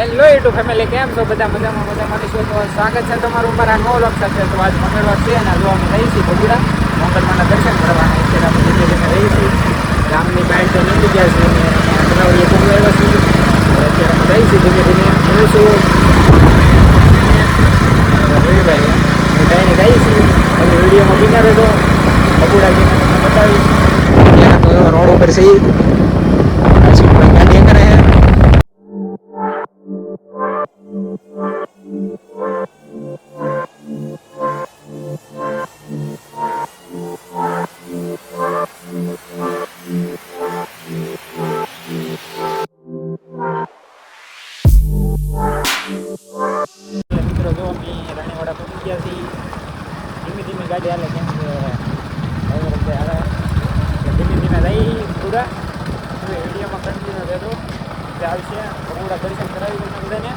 Hello YouTube family, કેમ છો બધા? મજામાં છો તો સ્વાગત છે તમારું મારા નવો લોક સાથે. તો આજ મંગળવાર છે અને જો અમે રહી છીએ બગુડા મોગલમાના દર્શન કરવાના. અત્યારે આપણે ધીમે ધીમે રહી છીએ ગામની બહાર તો નીકળી ગયા છીએ અને બનાવીએ બગુ આવ્યા છીએ. અત્યારે અમે રહી છીએ ધીમે ધીમે મળીશું રવિભાઈ મીઠાઈને રહી છીએ. હવે વિડીયોમાં બીના રહેજો. બગુડા જઈને તમને બતાવીશ. ત્યાં તો રોડ ઉપર છે ગાડી કરે છે. મિત્રો જો અમે રાણીવાડા પહોંચી ગયા છીએ. ધીમે ધીમે ગાડી હાલે કેમ કે રસ્તે હાલે ધીમે ધીમે રહી પૂરા વિડીયોમાં કન્ટિન્યુ રહેતો આવશે. પૂરા દર્શન કરાવી તમને બધાને.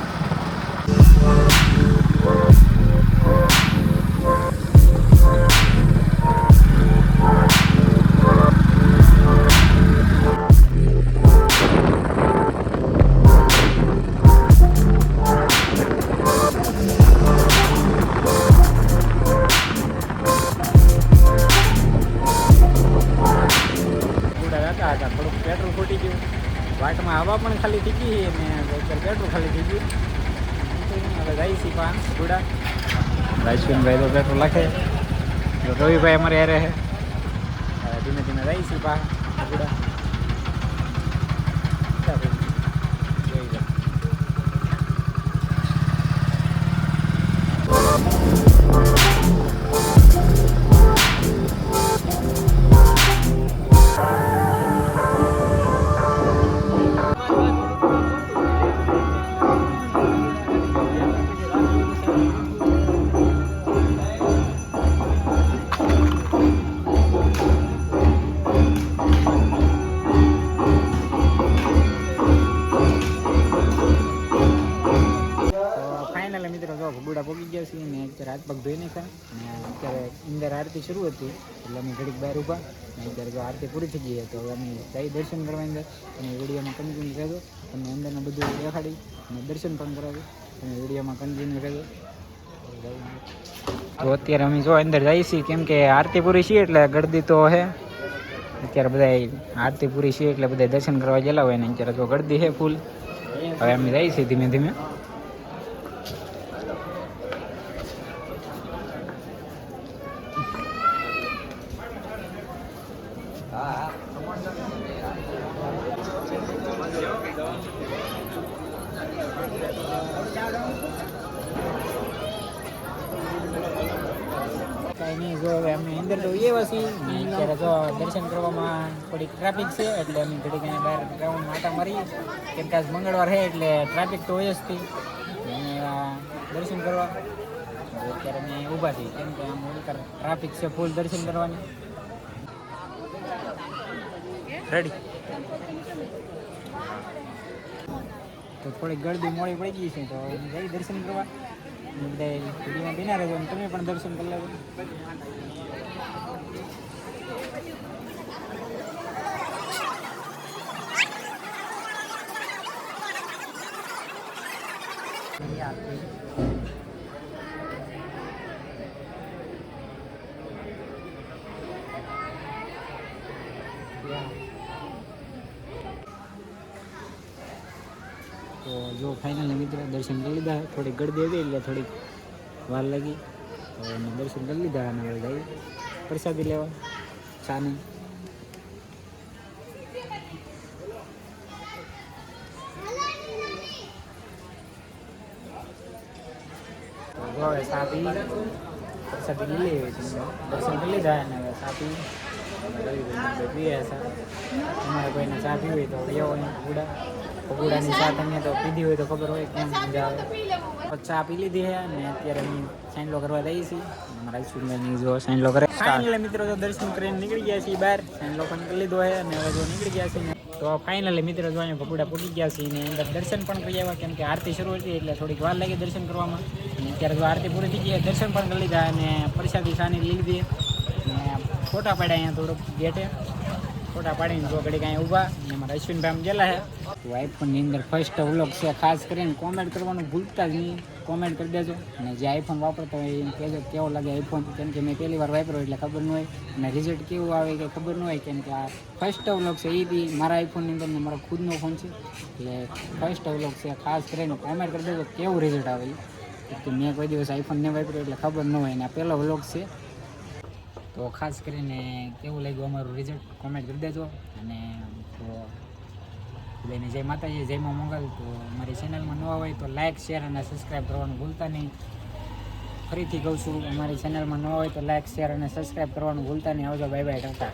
થોડુંક પેટ્રોલ ફૂટી ગયું, વાટમાં હવા પણ ખાલી થઈ ગઈ અને પેટ્રોલ ખાલી થઈ ગયું. હવે જાય છે પાન ગુડા રાજવીનભાઈ તો પેટ્રોલ નાખે, રવિભાઈ અમારે યારે છે. ધીમે ધીમે જાય છે પા ગુડા. મિત્રો જો ભગુડા પહોંચી ગયા છીએ ને અત્યારે હાથ પગ ધોઈ નાખ્યા અને અત્યારે અંદર આરતી શરૂ હતી એટલે અમે ઘડીક બહાર ઊભા અને અત્યારે જો આરતી પૂરી થઈ ગઈ તો અમે જઈ દર્શન કરવા અંદર અને વિડીયોમાં કન્ટિન્યુ રહેજો. તમને અંદરનું બધું દેખાડી અને દર્શન પણ કરાવી અને વિડીયોમાં કન્ટિન્યુ રહેજો. તો અત્યારે અમે જો અંદર જઈએ છીએ કેમ કે આરતી પૂરી છીએ એટલે ગળદી તો હે. અત્યારે બધા આરતી પૂરી છીએ એટલે બધા દર્શન કરવા ગયેલા હોય ને અત્યારે જો ગળદી છે ફૂલ. હવે અમે જઈએ છીએ ધીમે ધીમે. કાંઈ નહીં, જો હવે અમે અંદર તો એવા છીએ ને અત્યારે જો દર્શન કરવામાં થોડીક ટ્રાફિક છે એટલે અમે ઘડીક અહીંયા બહાર ગ્રાઉન્ડ આટા મારીએ કેમ કે આજ મંગળવાર છે એટલે ટ્રાફિક તો હોય જ હતી. અમે દર્શન કરવા અત્યારે અમે ઊભા છીએ કેમ કે આમ ટ્રાફિક છે ફૂલ દર્શન કરવાની. રેડી તો થોડીક ગળદી મોડી પડી ગઈ છે તો જઈ દર્શન કરવા. બધા વિડીયોમાં બિના રહેજો અને તમે પણ દર્શન કરી લેજો. તો જો ફાઇનલી મિત્રો દર્શન કરી લીધા. થોડીક ગળદી હતી એટલે થોડીક વાર લાગી તો અમે દર્શન કરી લીધા અને હવે જઈ પ્રસાદી લેવા ચાની. જો હવે ચા પી પ્રસાદી લઈ લેવી દર્શન કરી લીધા અને હવે ચા પી પીએ ચા. તમારે કોઈને ચા પીવી હોય તો એવો ગુડા ભગુડાની ચા તમે તો પીધી હોય તો ખબર હોય કેમ મજા આવે. ચા પી લીધી છે અને અત્યારે અમે સાઈનલો કરવા જઈએ છીએ. અમારા રાજવીનભાઈની જો સાઈનલો કરે ફાઇનલી મિત્રો તો દર્શન કરીને નીકળી ગયા છીએ બહાર. સાઈનલો પણ કરી લીધો છે અને હવે જો નીકળી ગયા છીએ તો ફાઇનલી મિત્રો જો અહીંયા ભગુડા પહોંચી ગયા છીએ ને અંદર દર્શન પણ કરી આવ્યા કેમ કે આરતી શરૂ હતી એટલે થોડીક વાર લાગી દર્શન કરવામાં. અને અત્યારે જો આરતી પૂરી થઈ ગઈ દર્શન પણ કરી લીધા અને પ્રસાદી સાની લઈ લીધી અને ફોટા પાડ્યા અહીંયા થોડુંક ગેટે. ફોટા પાડીને જો ઘડી કાંઈ ઊભા અને અમારા અશ્વિનભાઈ આમ ગયેલા છે. તો આઈફોનની અંદર ફર્સ્ટ વ્લોગ છે, ખાસ કરીને કોમેન્ટ કરવાનું ભૂલતા જ નહીં, કોમેન્ટ કરી દેજો. અને જે આઈફોન વાપરતા હોય એને કહેજો કેવો લાગે આઈફોન, કેમ કે મેં પહેલી વાર વાપર્યો એટલે ખબર ન હોય, અને રિઝલ્ટ કેવું આવે કે ખબર ન હોય, કેમ કે આ ફર્સ્ટ વ્લોગ છે. એ બી મારા આઈફોનની અંદર મારો ખુદનો ફોન છે એટલે ફર્સ્ટ વ્લોગ છે. ખાસ કરીને કોમેન્ટ કરી દેજો કેવું રિઝલ્ટ આવે, કે મેં કોઈ દિવસ આઈફોન નહીં વાપર્યો એટલે ખબર ન હોય, અને આ પહેલો વ્લોગ છે. તો ખાસ કરીને કેવું લાગ્યું અમારું રિઝલ્ટ કોમેન્ટ કરી દેજો. અને તો બધાને જય માતાજી, જય મા મંગલ. તો અમારી ચેનલમાં નવા હોય તો લાઇક, શેર અને સબસ્ક્રાઈબ કરવાનું ભૂલતા નહીં. ફરીથી કહું છું, અમારી ચેનલમાં નવા હોય તો લાઇક, શેર અને સબસ્ક્રાઈબ કરવાનું ભૂલતા નહીં. આવજો, બાય બાય, ટાટા.